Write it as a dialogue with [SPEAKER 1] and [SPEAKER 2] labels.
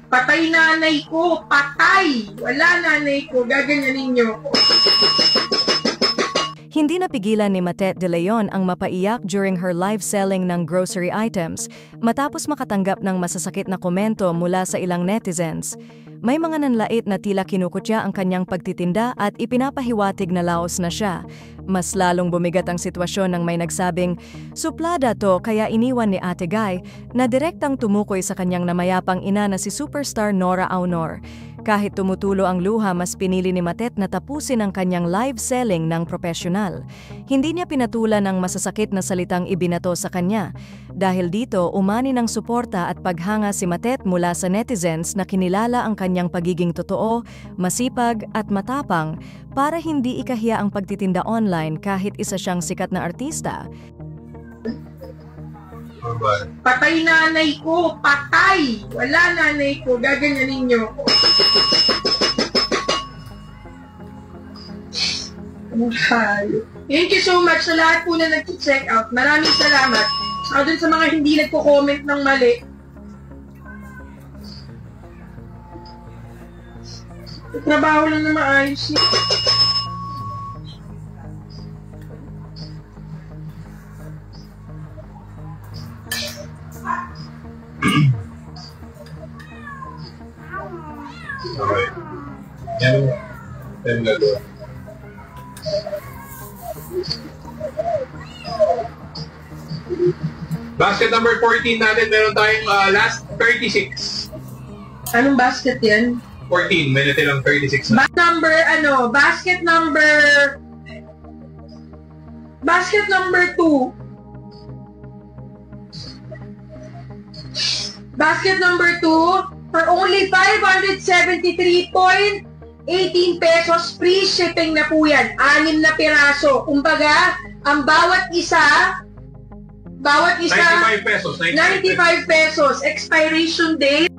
[SPEAKER 1] Patay nanay ko, patay! Wala nanay ko, gaganyanin niyo.
[SPEAKER 2] Hindi napigilan ni Matet De Leon ang mapaiyak during her live selling ng grocery items matapos makatanggap ng masasakit na komento mula sa ilang netizens. May mga nanlait na tila kinukutya ang kanyang pagtitinda at ipinapahiwatig na laos na siya. Mas lalong bumigat ang sitwasyon nang may nagsabing, suplada to kaya iniwan ni Ate Guy na direktang tumukoy sa kanyang namayapang ina na si superstar Nora Aunor. Kahit tumutulo ang luha, mas pinili ni Matet na tapusin ang kanyang live selling ng propesyonal. Hindi niya pinatulan ang masasakit na salitang ibinato sa kanya. Dahil dito, umani ng suporta at paghanga si Matet mula sa netizens na kinilala ang kanyang pagiging totoo, masipag at matapang para hindi ikahiya ang pagtitinda online kahit isa siyang sikat na artista.
[SPEAKER 1] Patay nanay ko, patay! Wala nanay ko, gaganyanin niyo. Thank you so much sa lahat po na nag-check out. Maraming salamat. Saka dun sa mga hindi nagko-comment ng mali. Trabaho lang na maayos.
[SPEAKER 3] Okay. Yan na doon. Basket number 14 natin, meron tayong last 36.
[SPEAKER 1] Anong basket yan?
[SPEAKER 3] 14, may natilang 36 na.
[SPEAKER 1] Basket number 2. Basket number 2 for only 573.18 pesos, free shipping na po yan. 6 na piraso. Kumbaga, ang bawat isa
[SPEAKER 3] 95 pesos.
[SPEAKER 1] 95 pesos. Expiration date